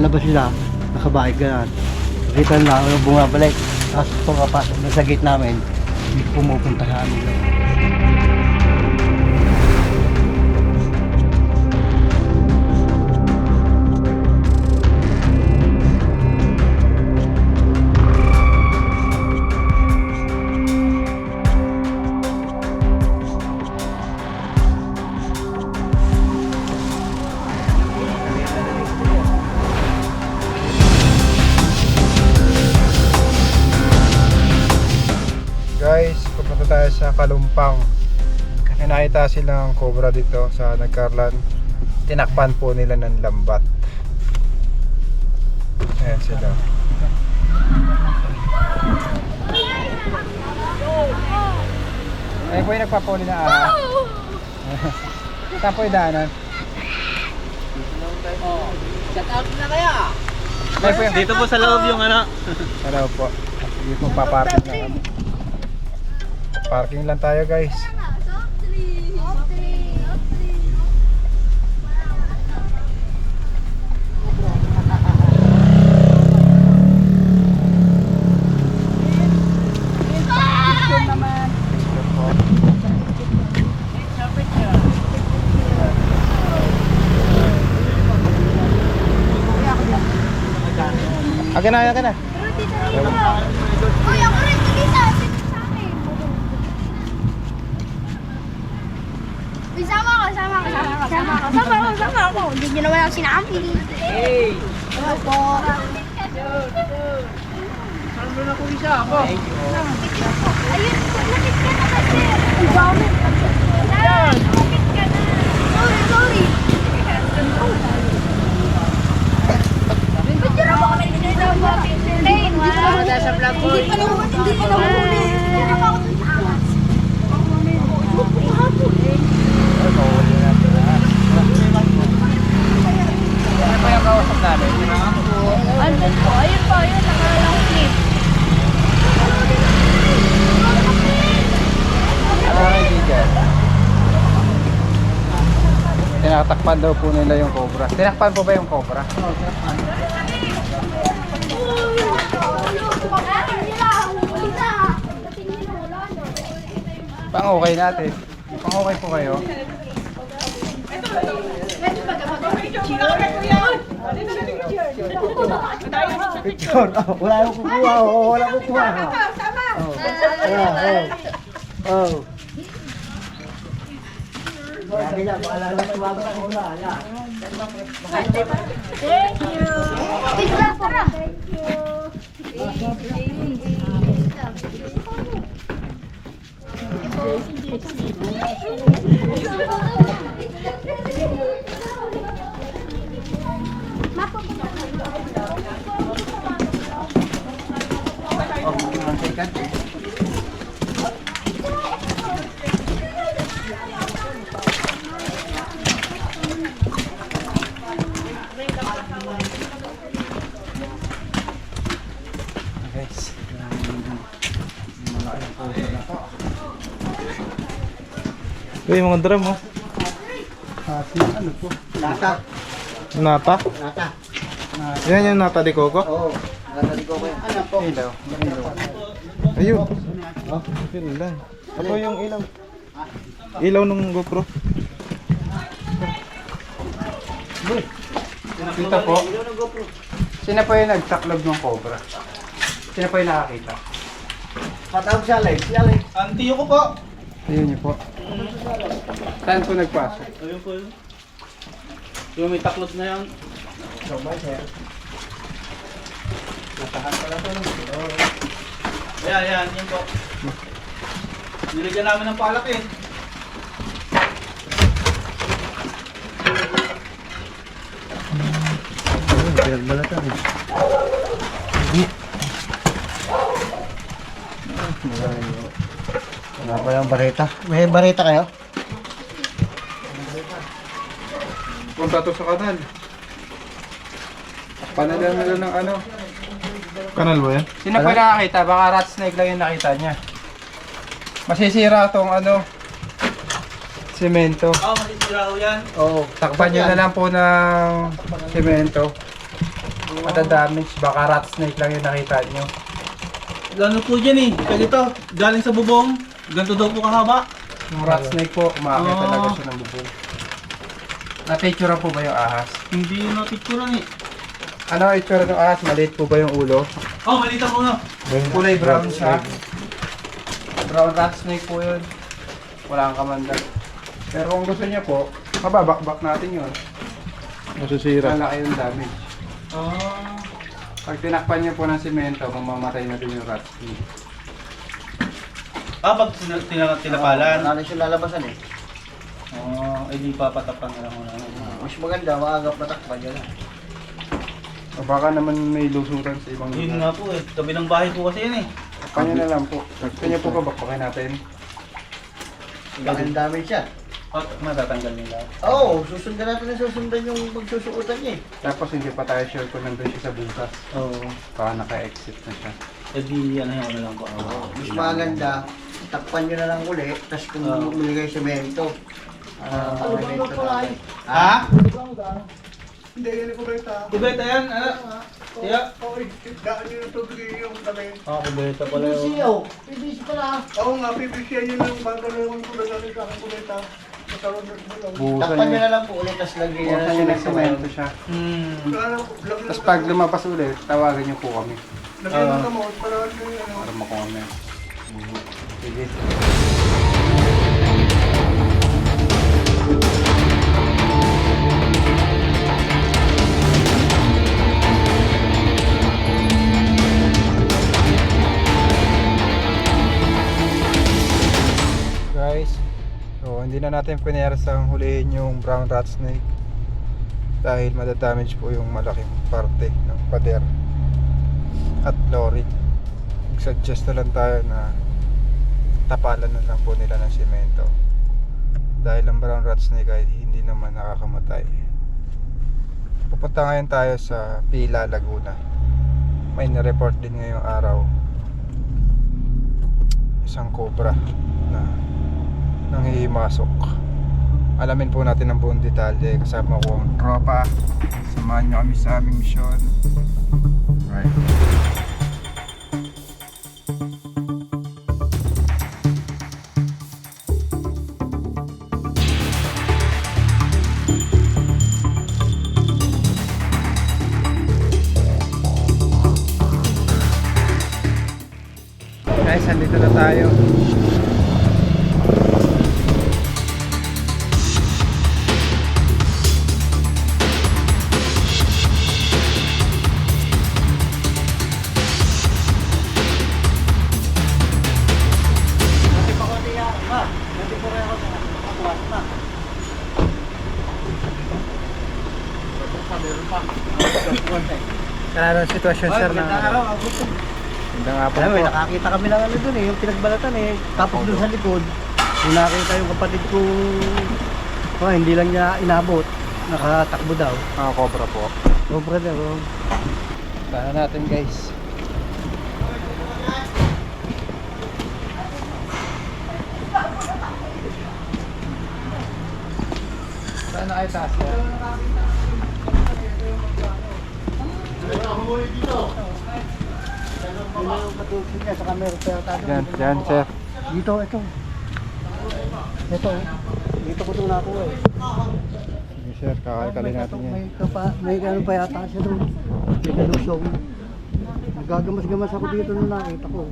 lalabas sila, nakabike ka na. Kita na, bumabalik. Tapos pagkapasok na sa gate namin, hindi pumupunta sa amin. Guys, pupunta tayo sa Kalumpang. May nakita silang cobra dito sa Nagkarlan. Tinakpan po nila ng lambat. Ayan sila. Ayan po yung nagpapuli na ara. Saan po yung daanan? Shout out na kaya. Ayan po yung Dito po sa loob yung ano. Hello po. Sige po, paparking na kami. Parking lang tayo guys. Akin na, akin na. Uy, ako rin, dito sa akin. Uy, sama ako. Hindi nyo naman ako sinampi. Hey! Ano po? Saan mo na kung isa ako? Ayun, lakit ka na kasi. Ang dami. Yan, lakit ka na. Sorry. Picture ako kami dito sa vlog. Wala sa vlog ko. Hindi pa nahuli. Hindi pa ako dun sa angas. Ano pa yung kausap namin? Andun po, ayun po, ayun, nakalang clip. Tinatakpan daw po nila yung cobra. Tinakpan po ba yung cobra? Pang okay natin. Pang okay po kayo. Picture! Oh, wala akong kukuha. Oh, wala akong kukuha. Oh. Lagi na, wala lang tumago ako na. Thank you. Thank you. Guys. Uy, mga drum oh. Ano po? Nata. Nata? Nata. Yan yung nata de coco? Oo. Nata di ko kayo. Ano po? Ilaw. Ayun. Oh, yun lang. Ito yung ilaw. Ilaw ng GoPro. Dito po. Sino po yung nagtaklog ng cobra? Sino po yung nakakita? Patawag si Alex. Si Alex. Antiyo ko po. Ayun niyo po. Saan po nagpasok? Ayun po yun. Yung may taklot na yan. Ayan, yun po. Nilagyan namin ng palak eh. Balatan. Wala pa yung bareta. May bareta kayo? Punta to sa kanal. Panalan nila ng ano. Kanal ba yan? Sino po nakakita? Baka rat snake lang yung nakita niya. Masisira tong ano. Semento. Oh, masisira ko yan. Oo. Takpan nyo na lang po ng semento. Matadamage, baka rat snake lang yung nakita nyo. Gano'n po dyan eh. Kasi ito, galing sa bubong. Ganito daw po kahaba. Yung rat snake po, umaakit Oh. talaga siya ng bubong. Na-picture po ba yung ahas? Hindi na picturean eh. Ano ang itsura ng ahas? Maliit po ba yung ulo? Oh, malita po na. Kulay brown siya. Brown rat snake po yun. Wala kang kamandag. Pero kung gusto niya po, mababakbak natin yun. Masisira. Malaki yung damage. Ah. Pag tinakpan niya po ng simento, mamamatay na din yung rat snake. Ah, pag tinapalan. Wala na siya lalabasan eh. Oh, ay di papatapan na lang muna. Mas maganda, maagap matakpan yun. O baka naman may lusutan sa ibang Yun lugar. nga po eh. Tabi ng bahay po kasi yun eh. Kanya na lang po. Gusto niya po bakbakin natin. Ang dami siya. At matatanggal nila. Oo, susundan natin na susundan yung magsusuotan niya eh. Tapos hindi pa tayo sure kung nandun siya sa butas. Oo. Baka naka-exit na siya. Eh di ano yung ano lang po. Mas maganda, takpan nyo na lang ulit, tapos kung bumili kayo semento. Semento natin. Ha? Hindi, yan po kayo ta. Kubeta yan? Ano? Tiya? Okay, daan nyo yung tubig yung tabi. Ah, kubeta pala yun. PVC pala. Oo nga, PVC yan yung bagalawang ko na galing sa aking kumita. Buhusan Takpan nyo niya. na lang po ulit, tapos lagyan nyo Buhusan niya ng semento siya. Hmm. Tapos pag lumabas ulit, tawagan niyo po kami. Lagyan mo na mo, para makuha na. Sige. Guys, so hindi na natin pinersang hulihin yung brown rat snake dahil madadamage po yung malaking parte ng pader at lorry. Nag-suggest na lang tayo na tapalan na lang po nila ng semento dahil ang brown rat snake ay hindi naman nakakamatay. Pupunta ngayon tayo sa Pila, Laguna. May na-report din ngayong araw isang cobra na nanghihimasok. Alamin po natin ang buong detalye. Kasama ko ang tropa. Samahan nyo kami sa aming misyon. Right. Guys, andito na tayo. Kaya ang sitwasyon sir na Magandang hapon Alam mo, po. nakakita kami ng ano dun eh, yung pinagbalatan eh. Tapos dun sa likod, yung nakita yung kapatid ko, hindi lang niya inabot. Nakatakbo daw. Cobra po. Oh, brother, oh. Sana natin guys. Sana kayo taas yan? Ano yung patuloy niya sa camera? Yan sir. Dito, ito. Ito, oh. Dito ko ito nakuha eh. Sige sir, kakalikalin natin yan. May ano pa yata siya doon. May galusong. Nagagamas-gamas ako dito nung nakita ko.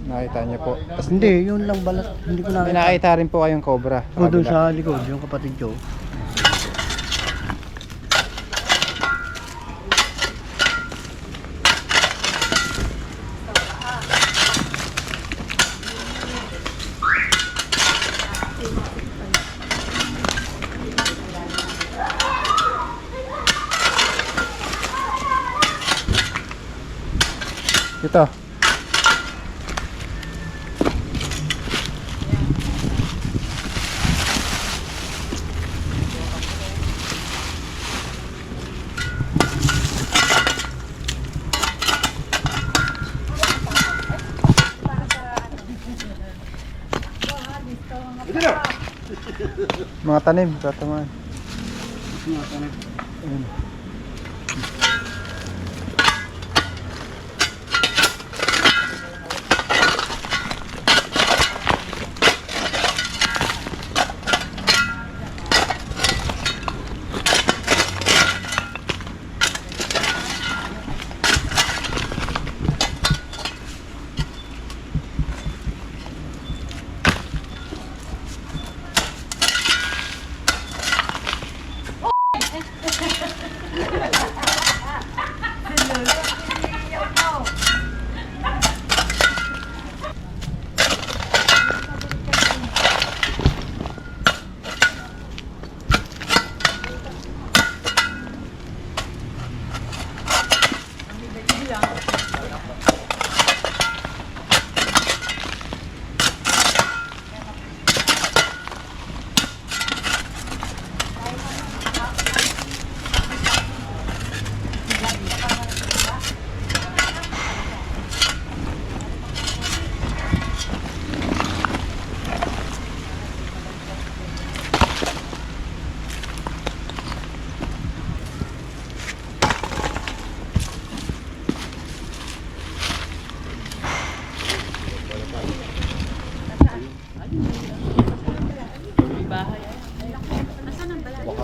Nakita niyo po. Tapos hindi, yun lang balat. Hindi ko May nakita. nakita rin po kayong cobra. O doon kabila. sa likod, yung kapatid ko. Ito. Mga tanim, tatamaan. Ayun.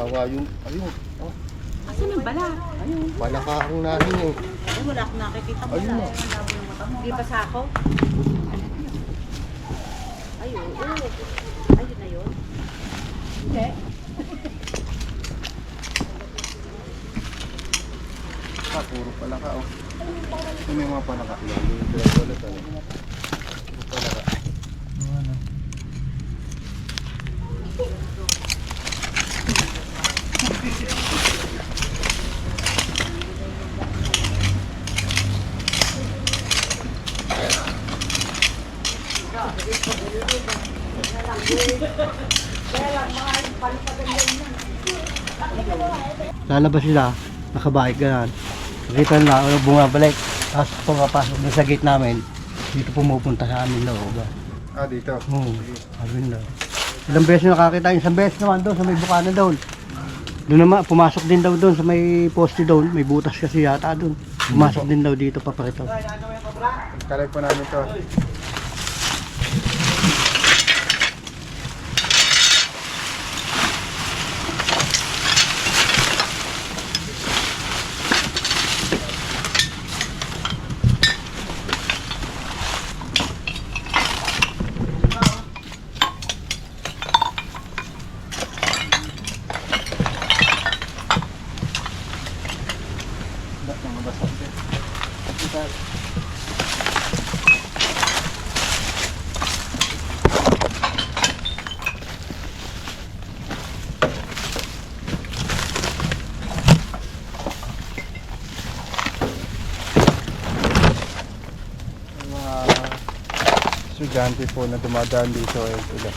Kawawa yung, ayun. Oh, Asan yung bala? palaka ang nahin eh. Ay, wala akong nakikita mo. Ayun na. Hindi pa sa ako? Ay, oo. Ayun na yun. Hindi. Puro palaka oh. Ito may mga palaka. Yan, yung pinagbalat ano. Puro palaka. Ano? Lalabas sila, nakabike ganun. Nakita na, bumabalik. Tapos pumapasok doon sa gate namin, dito pumupunta sa amin loob. Ah, dito. Oo, sabi na. Ilang beses nakakita, isang beses naman doon sa may bukana doon. Doon naman, pumasok din daw doon sa may poste doon, may butas kasi yata doon. Pumasok din daw dito paparito. Kalay po namin to. Mga estudyante po na dumadaan dito ay sila.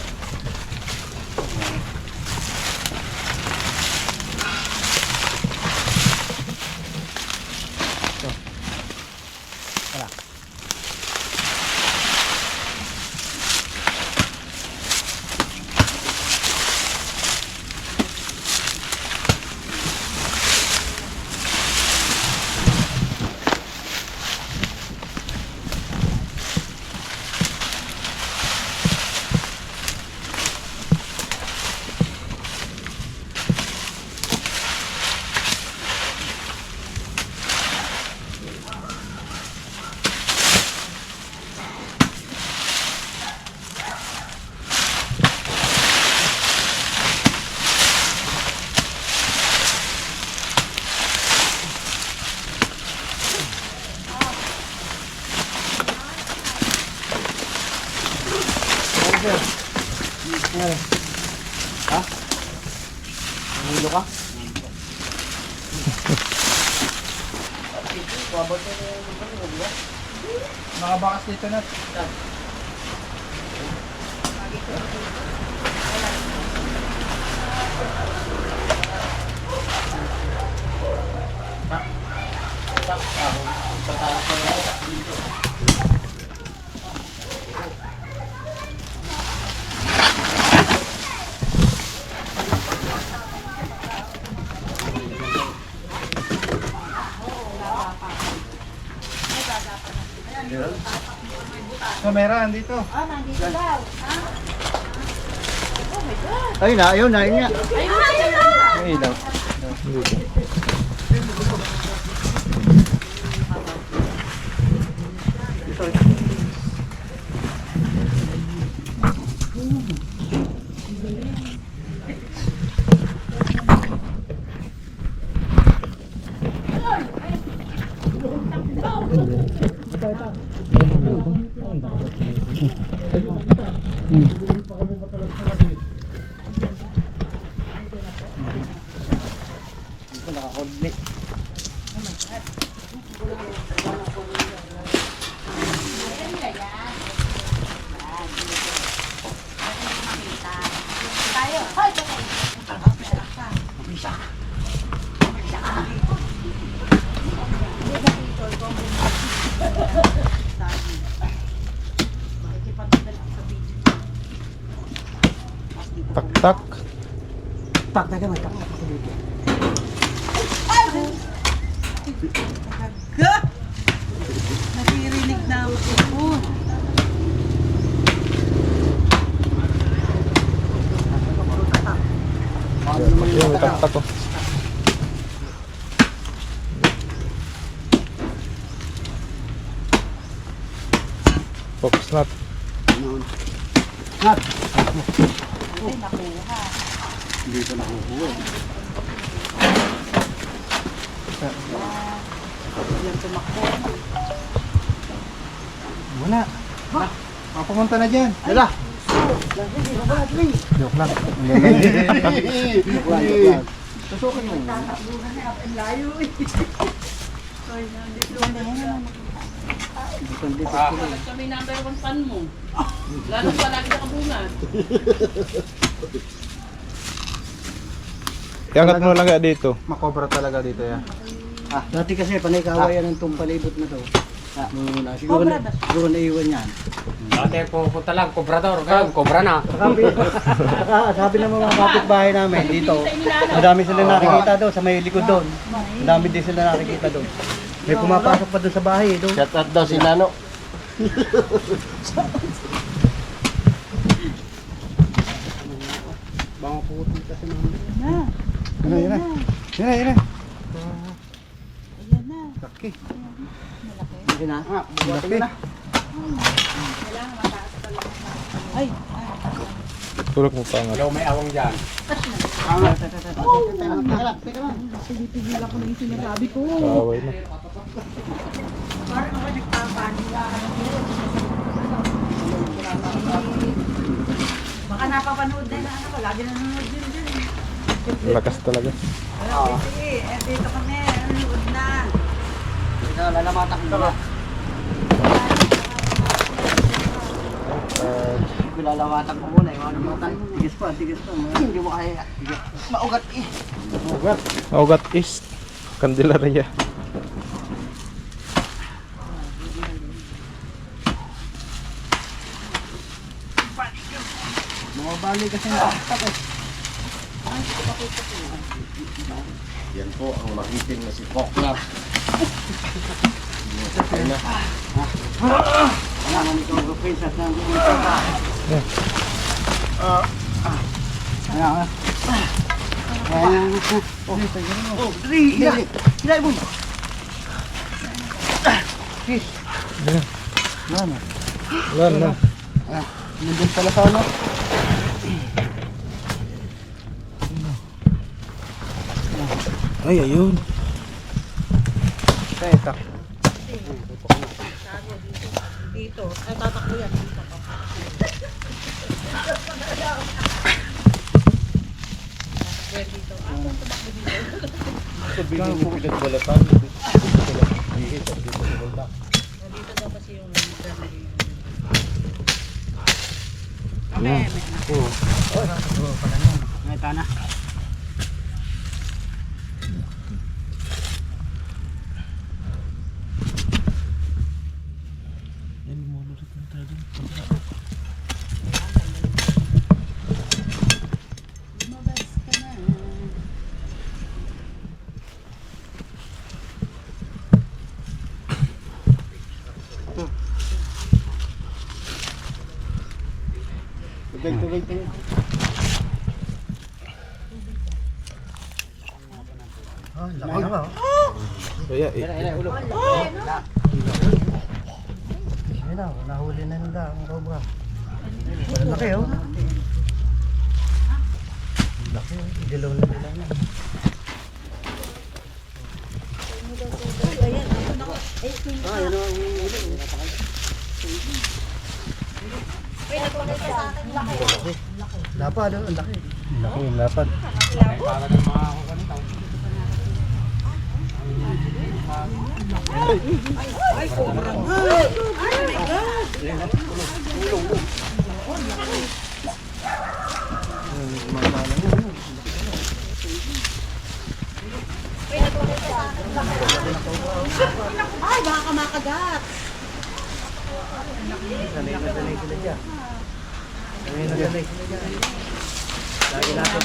Nahilo ka? Nakabakas dito na. Kamera, andito. Ah, nandito daw. Ayun na, ayun na, ayun na. Ayun na, ayun na. May ilaw. Tak-tak. Tak, teka, may tak ako dito. Naririnig na ako. Ayun, may taktak ko. Focus nut. Muna. Papunta na dyan. Dala. Joke lang. Tusukin mo. Kami number 1 fan mo. Lalo pa lagi nakabungan. Iangat mo lang kaya dito. Makobra talaga dito yan. Dati kasi panay kawayan ng itong palibot na to. Nung una, siguro naiwan yan. Dati pupunta lang, kobrador. Ngayon, kobra na. Sabi ng mga kapitbahay namin dito, madami sila nakikita doon sa may likod doon. Madami din sila nakikita doon. May pumapasok pa doon sa bahay doon. Shout out daw si Nano. Baka puti kasi namin. Yun na. Laki. Hindi na. Bukatin mo na. Tulog mo pa nga. Hello, may awang dyan. Kaaway na. Baka napapanood din na ano ko. Lagi nanonood yun dyan. Lakas talaga. Dito kami. Nanonood na. Lalamatak ko ba? Lalamatak ko muna. Tigis pa. Hindi mo kaya. Maugat eh. Augat East. Candelaria. Mga bali kasi nakakita eh. Yan po ang makiting na si Koknap. Kailangan ikaw ang princess ng kumita ka. Ayan. Hilay mo. Fish. Wala na. Nandun pala sa ano. Ay, ayun. Ito. Dito. Ay, tatakbo yan. Dito. Dito. Kung tumakbo dito. Sabihin mo pinagbalatan. Dito daw kasi yung May tana. Tubig. Laki na ba? Kaya eh. Ayun na, nahuli na nila ang cobra. Laki oh. Laki oh, dilaw na nila na. Ayun oh, lapad oh, ang laki. Laki yung lapad. Ay, baka makagat. Sanay sila dyan. Sanay sila dyan. Lagi natin.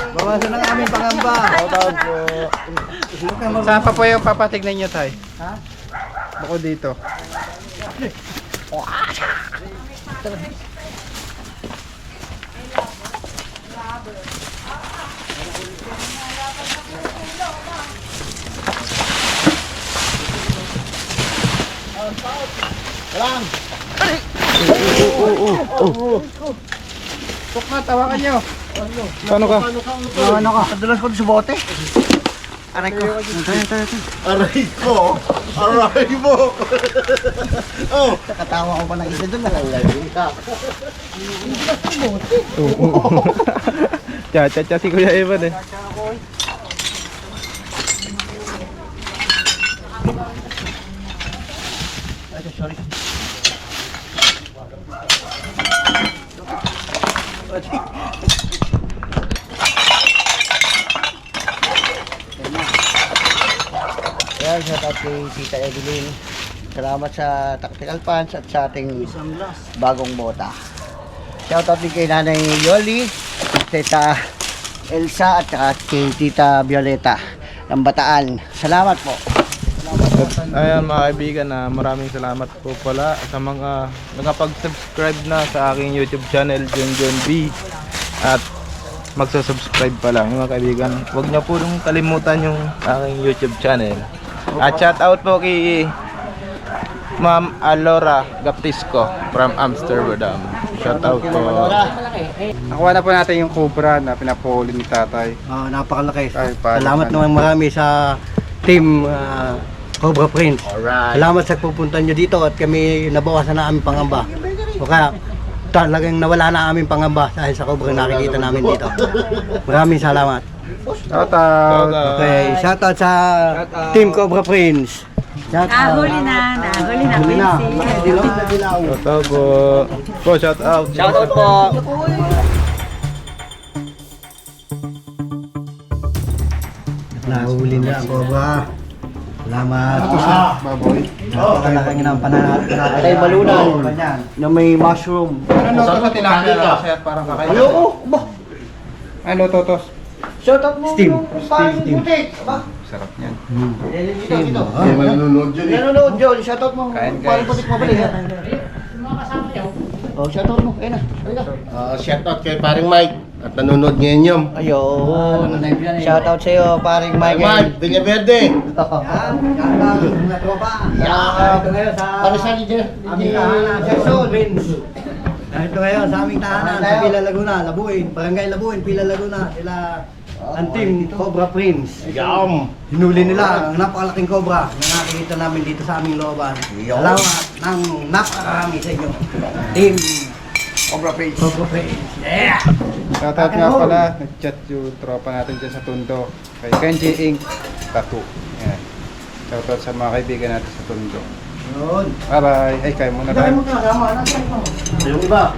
Bawasan ang aming pangamba. Shoutout po. Saan pa po yung papatignan nyo, Tay? Ha? Bukod dito. Tok na, tawakan nyo. Paano ka? Ano ka? Padalas ko sa bote. Aray ko. Aray ko! Aray mo! Oh! Nakatawa ko pa ng isa doon. Cha si Kuya Evan eh. Sorry. Yan, shout out kay Tita Evelyn. Salamat sa tactical pants at sa ating bagong bota. Shout out din kay Nanay Yoli, Tita Elsa at saka kay Tita Violeta ng Bataan. Salamat po. Ayan mga kaibigan, maraming salamat po pala sa mga nakapag-subscribe na sa aking YouTube channel, John B. At magsusubscribe pa lang mga kaibigan. Huwag niyo po nung kalimutan yung aking YouTube channel. At shout out po kay Ma'am Alora Gaptisco from Amsterdam. Shout out po. Nakuha na po natin yung cobra na pinapahuli ni tatay. Napakalaki. Ay, paano Salamat ka? naman marami sa team Cobra Prince. Alright. Salamat sa pupunta nyo dito at kami nabawasan na aming pangamba. O kaya talagang nawala na aming pangamba dahil sa Cobra nakikita namin dito. Maraming salamat. Shout out. Okay, shout out sa team Cobra Prince. Shout out. Nahuli na, Huli na. Dilaw na dilaw. Shout out po. Po, shout out. Shout out po. Nahuli na ang Cobra. Salamat. Baboy. Napakalaki ng pananat. Ay, malunan. Na may mushroom. Ano to sa tilapia lang, sir? Parang kakain. Ayoko. Ba? Ano totos? Shout out mo. Steam. Steam. Sarap niyan. Steam. Hindi man nanonood dyan eh. Nanonood John. Shout out mo. Kain, guys. Parang putik mabalik. Oh, shout out mo. Ayun na. Shout out kay paring Mike at nanonood ngayon yun. Ayun. Shout out sa iyo, paring Mike, Michael. Villaverde. Shout out mga tropa. Ito ngayon sa aming tahanan, Jackson. Ito ngayon sa aming tahanan sa Pila Laguna, Labuin, Barangay Labuin, Pila Laguna. Sila ang team Cobra Prince. Yum! Hinuli nila ang napakalaking cobra na nakikita namin dito sa aming looban. Salamat ng napakarami sa inyo. Team Cobra Prince. Cobra Prince. Yeah! Shout out nga pala. Nag-chat yung tropa natin dyan sa Tondo. Kay Kenji Inc. Tattoo. Yan. Shout out sa mga kaibigan natin sa Tondo. Yun. Bye bye. Ay, kayo muna Dahil tayo. mo kasama. Yung iba.